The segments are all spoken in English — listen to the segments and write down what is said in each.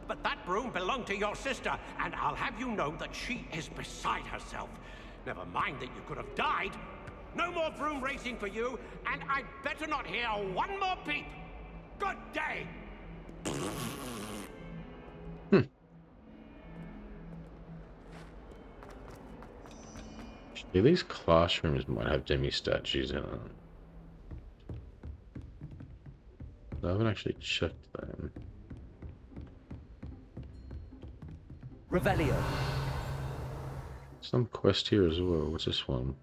But that broom belonged to your sister, and I'll have you know that she is beside herself. Never mind that you could have died. No more broom racing for you, and I'd better not hear one more peep. Good day! Yeah, these classrooms might have demi-statues in them. I haven't actually checked them. Revelio. Some quest here as well. What's this one?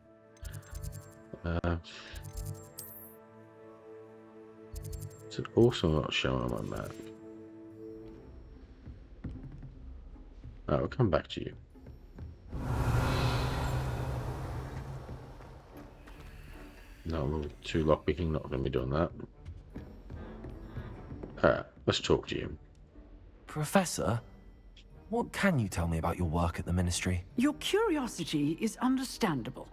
Is it also not shown on my map? I'll come back to you. No, level 2 lockpicking, not going to be doing that. Alright, let's talk to you. Professor, what can you tell me about your work at the Ministry? Your curiosity is understandable.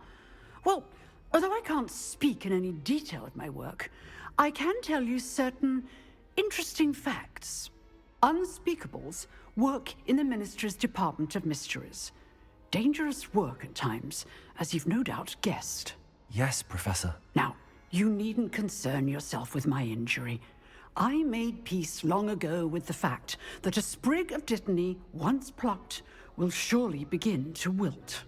Well, although I can't speak in any detail of my work, I can tell you certain interesting facts. Unspeakables work in the Ministry's Department of Mysteries. Dangerous work at times, as you've no doubt guessed. Yes, Professor. Now, you needn't concern yourself with my injury. I made peace long ago with the fact that a sprig of dittany, once plucked, will surely begin to wilt.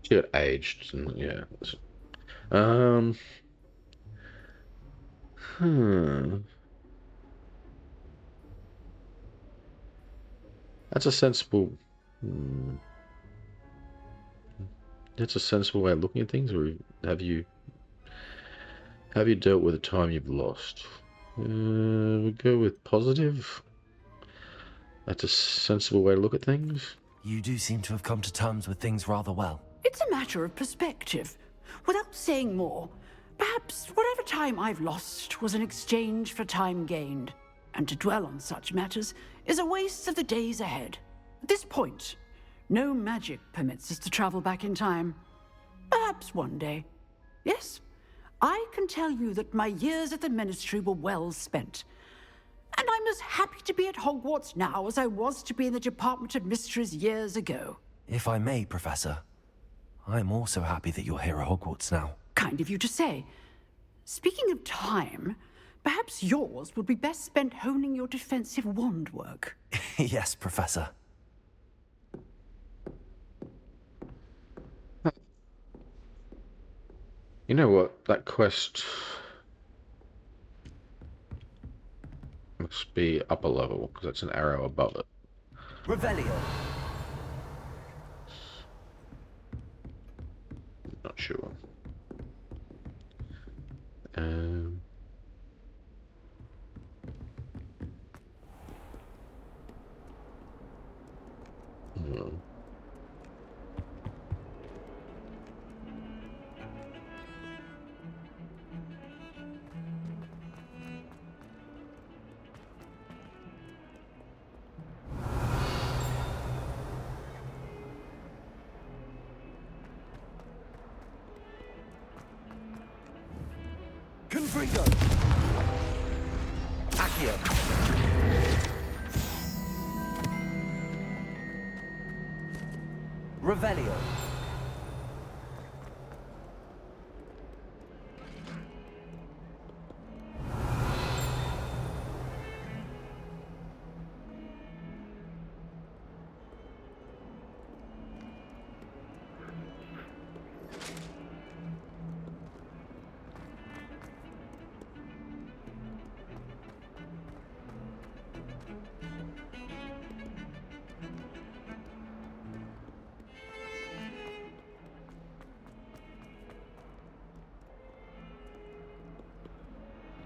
She got aged, and yeah. That's a sensible. That's a sensible way of looking at things, or have you dealt with the time you've lost? We'll go with positive. That's a sensible way to look at things. You do seem to have come to terms with things rather well. It's a matter of perspective. Without saying more, perhaps whatever time I've lost was an exchange for time gained. And to dwell on such matters is a waste of the days ahead. At this point, no magic permits us to travel back in time. Perhaps one day. Yes, I can tell you that my years at the Ministry were well spent. And I'm as happy to be at Hogwarts now as I was to be in the Department of Mysteries years ago. If I may, Professor, I'm also happy that you're here at Hogwarts now. Kind of you to say. Speaking of time, perhaps yours would be best spent honing your defensive wand work. Yes, Professor. You know what? That quest must be upper level, because that's an arrow above it. Revelio. Not sure. Confringo. Accio. Revelio.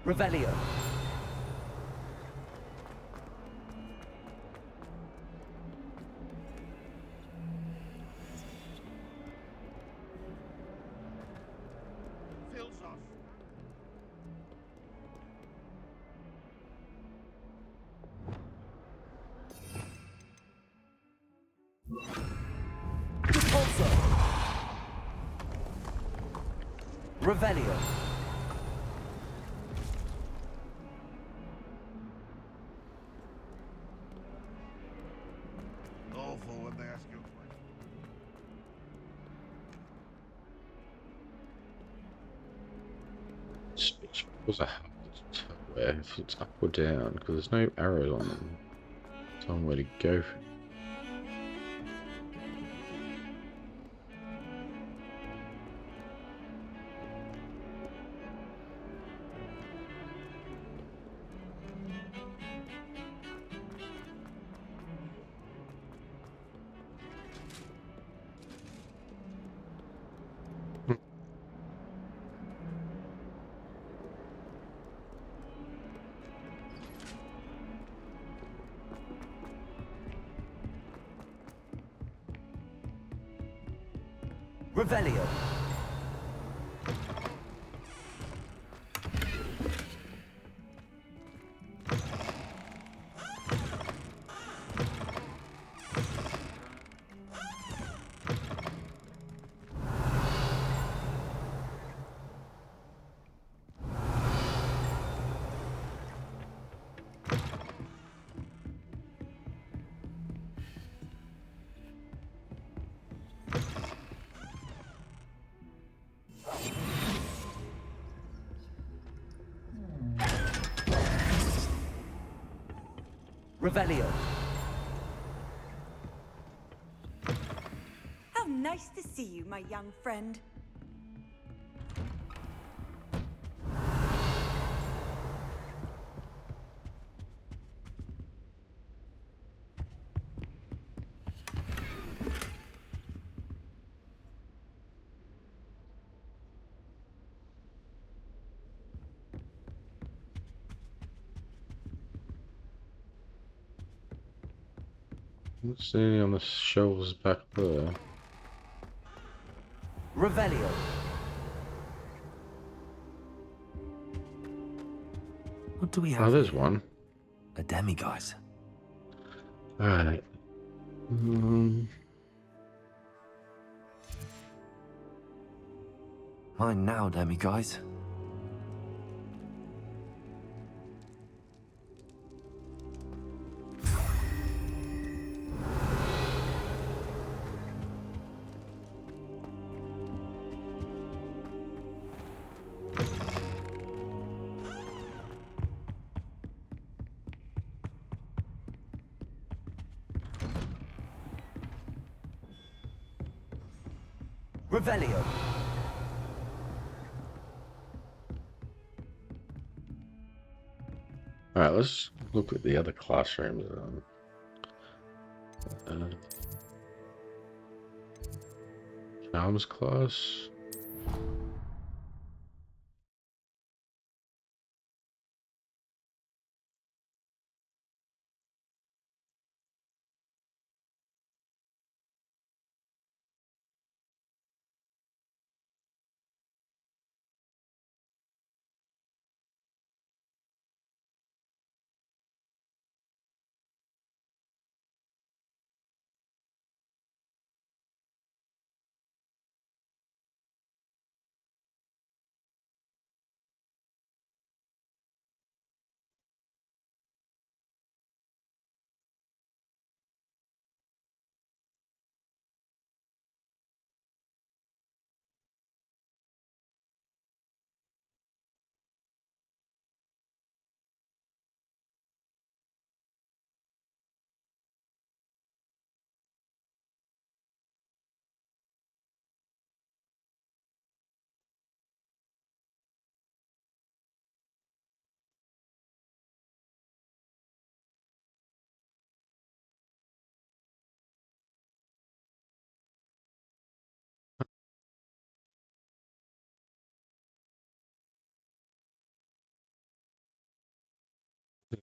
Revelio. Fills off. Repulsor. Revelio. Was a where if it's up or down because there's no arrows on them. Tell them where to go. Revelio. Revelio. How nice to see you, my young friend. What's anything on the shelves back there? Revelio. What do we have? Oh, there's here? one. A demiguise. Alright. Mine now, demiguise. Revelio. Alright, let's look at the other classrooms. Charms class.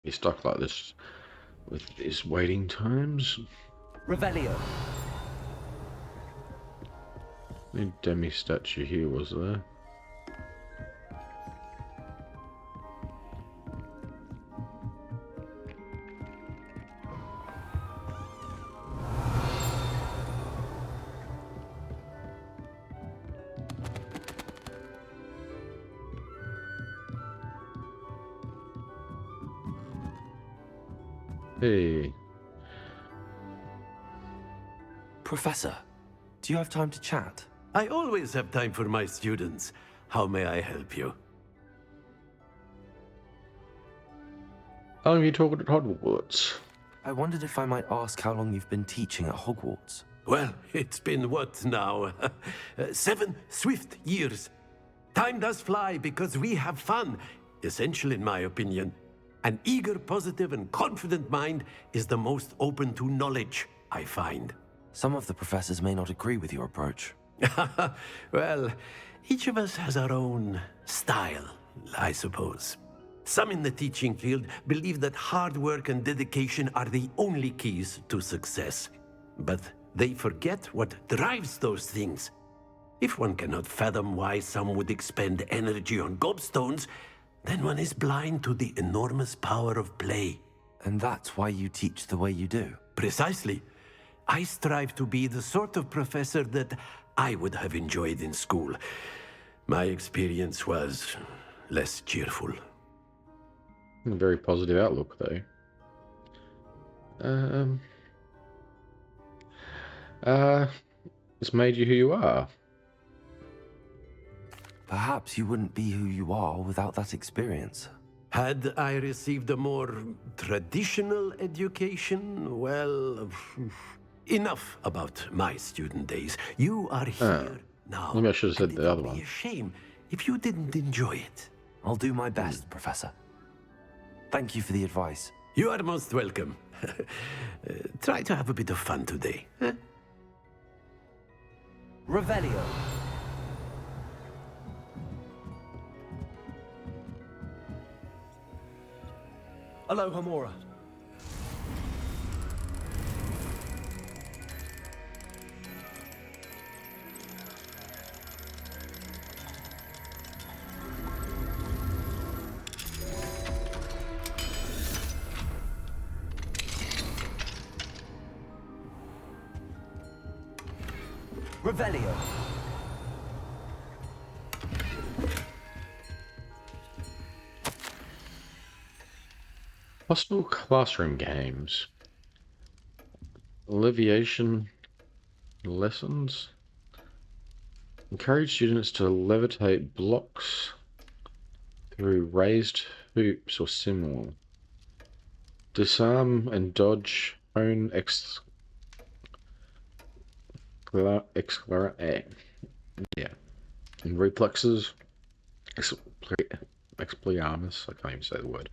Be stuck like this with these waiting times. Revelio. No demi statue here, was there? Hey. Professor, do you have time to chat? I always have time for my students. How may I help you? How long have you taught at Hogwarts? I wondered if I might ask how long you've been teaching at Hogwarts. Well, it's been what now? 7 swift years. Time does fly because we have fun. Essential in my opinion. An eager, positive, and confident mind is the most open to knowledge, I find. Some of the professors may not agree with your approach. Well, each of us has our own style, I suppose. Some in the teaching field believe that hard work and dedication are the only keys to success. But they forget what drives those things. If one cannot fathom why some would expend energy on gobstones, then one is blind to the enormous power of play. And that's why you teach the way you do. Precisely. I strive to be the sort of professor that I would have enjoyed in school. My experience was less cheerful. A very positive outlook, though. It's made you who you are. Perhaps you wouldn't be who you are without that experience. Had I received a more traditional education, well, enough about my student days. You are here now. Maybe I should have said and the other it would one. be a shame if you didn't enjoy it. I'll do my best, Professor. Thank you for the advice. You are most welcome. Try to have a bit of fun today. Huh? Revelio. Aloha Mora. Revelio. Possible classroom games. Alleviation lessons. Encourage students to levitate blocks through raised hoops or similar. Disarm and dodge own and reflexes. Expelliarmus, I can't even say the word.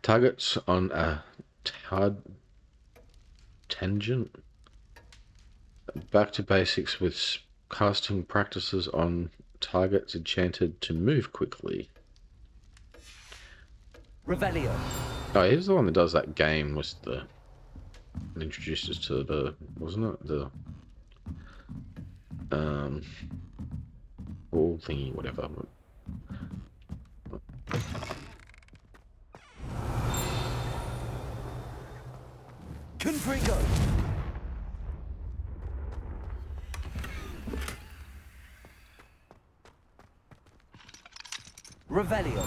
Targets on a tangent. Back to basics with casting practices on targets enchanted to move quickly. Revelio. Oh, here's the one that does that game with the... It introduced us to the... Wasn't it? The... Ball thingy, whatever. Confringo. Revelio.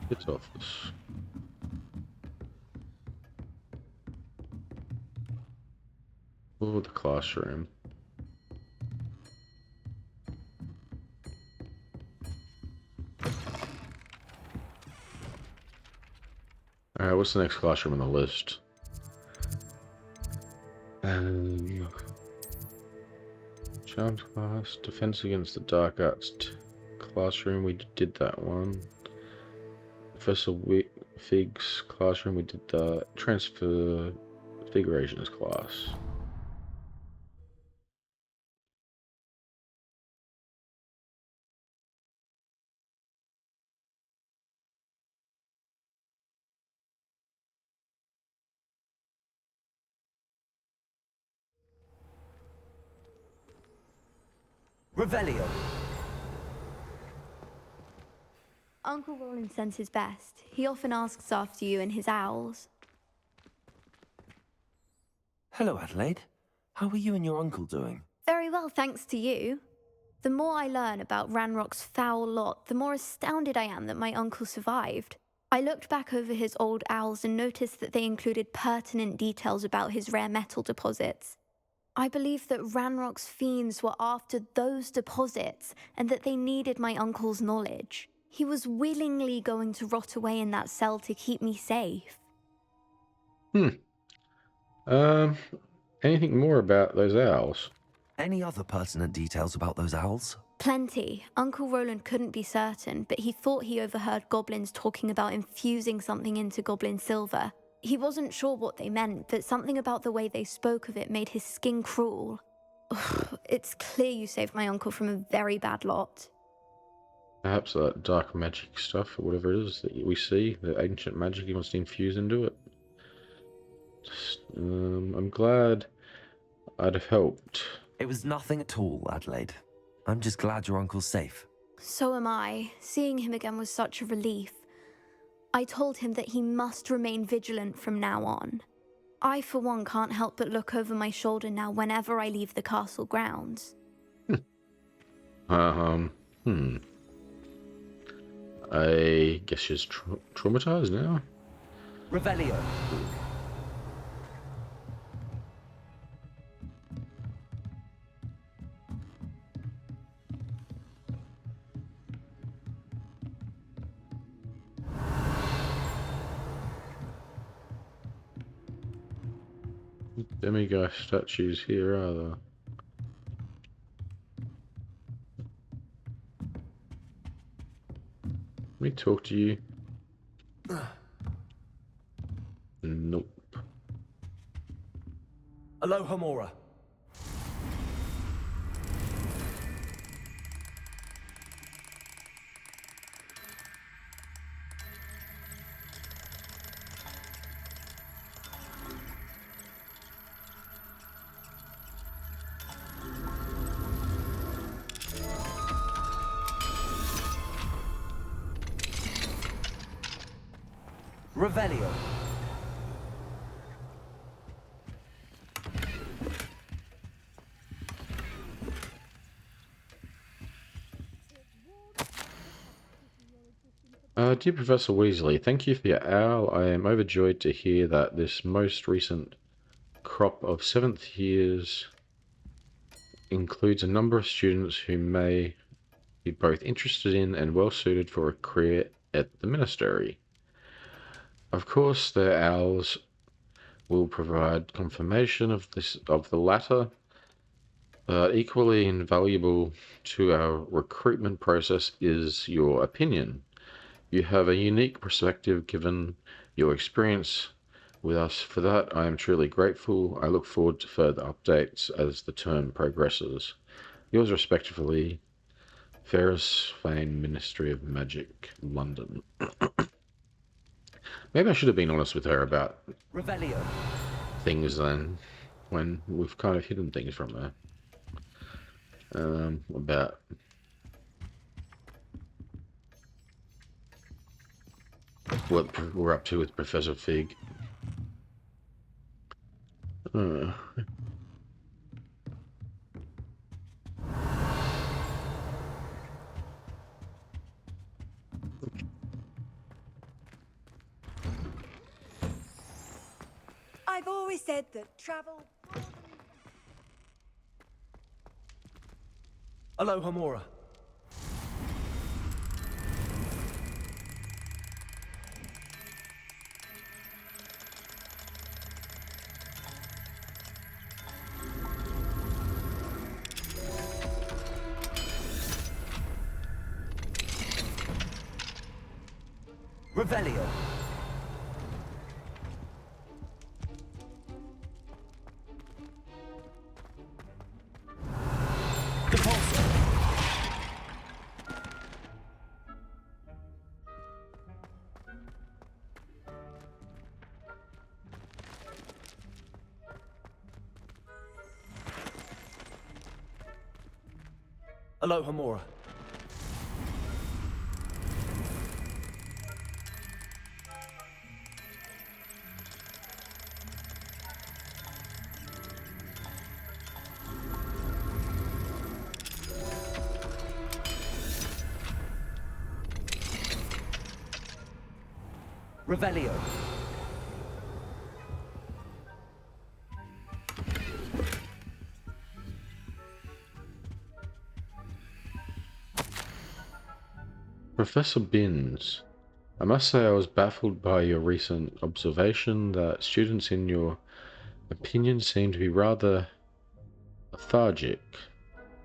It's office. Oh, the classroom. Alright, what's the next classroom on the list? Charmed class, defense against the dark arts classroom, we did that one. Professor Fig's classroom, we did the Transfigurations class. Revelio. Uncle Roland sends his best. He often asks after you and his owls. Hello, Adelaide. How are you and your uncle doing? Very well, thanks to you. The more I learn about Ranrock's foul lot, the more astounded I am that my uncle survived. I looked back over his old owls and noticed that they included pertinent details about his rare metal deposits. I believe that Ranrock's fiends were after those deposits and that they needed my uncle's knowledge. He was willingly going to rot away in that cell to keep me safe. Anything more about those owls? Any other pertinent details about those owls? Plenty. Uncle Roland couldn't be certain, but he thought he overheard goblins talking about infusing something into goblin silver. He wasn't sure what they meant, but something about the way they spoke of it made his skin crawl. Ugh, it's clear you saved my uncle from a very bad lot. Perhaps that dark magic stuff, or whatever it is that we see, the ancient magic he wants to infuse into it. I'm glad I'd have helped. It was nothing at all, Adelaide. I'm just glad your uncle's safe. So am I. Seeing him again was such a relief. I told him that he must remain vigilant from now on. I, for one, can't help but look over my shoulder now whenever I leave the castle grounds. I guess she's traumatized now. Revelio. Demigod statues here, are there? Let me talk to you. Nope. Aloha Mora. Revelio. Dear Professor Weasley, thank you for your owl. I am overjoyed to hear that this most recent crop of 7th years includes a number of students who may be both interested in and well suited for a career at the Ministry. Of course, their owls will provide confirmation of the latter, but equally invaluable to our recruitment process is your opinion. You have a unique perspective given your experience with us. For that, I am truly grateful. I look forward to further updates as the term progresses. Yours respectfully, Ferris Fane, Ministry of Magic, London. Maybe I should have been honest with her about Revelio. things then, when we've kind of hidden things from her. About what we're up to with Professor Fig. I've always said that travel... Aloha Mora. Revelio. Aloha Mora. Revelio. Professor Binns, I must say I was baffled by your recent observation that students in your opinion seem to be rather lethargic.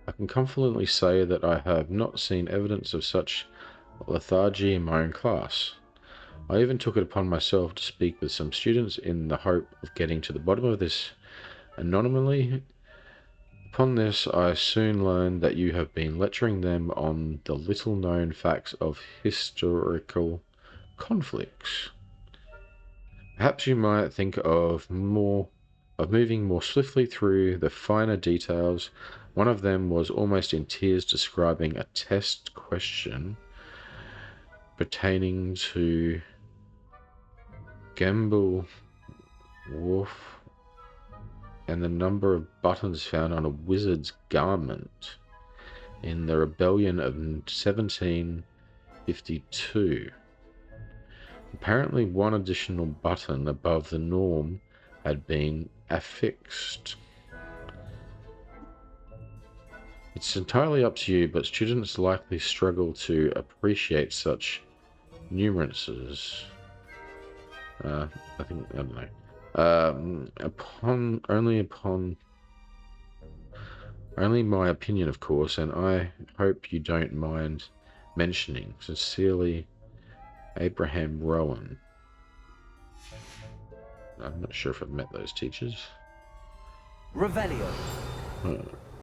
I can confidently say that I have not seen evidence of such lethargy in my own class. I even took it upon myself to speak with some students in the hope of getting to the bottom of this anonymously. Upon this, I soon learned that you have been lecturing them on the little-known facts of historical conflicts. Perhaps you might think of moving more swiftly through the finer details. One of them was almost in tears describing a test question pertaining to Gamble Wolf and the number of buttons found on a wizard's garment in the rebellion of 1752. Apparently one additional button above the norm had been affixed. It's entirely up to you, but students likely struggle to appreciate such nuances. I don't know. Only my opinion, of course, and I hope you don't mind mentioning. Sincerely, Abraham Rowan. I'm not sure if I've met those teachers. Revelio.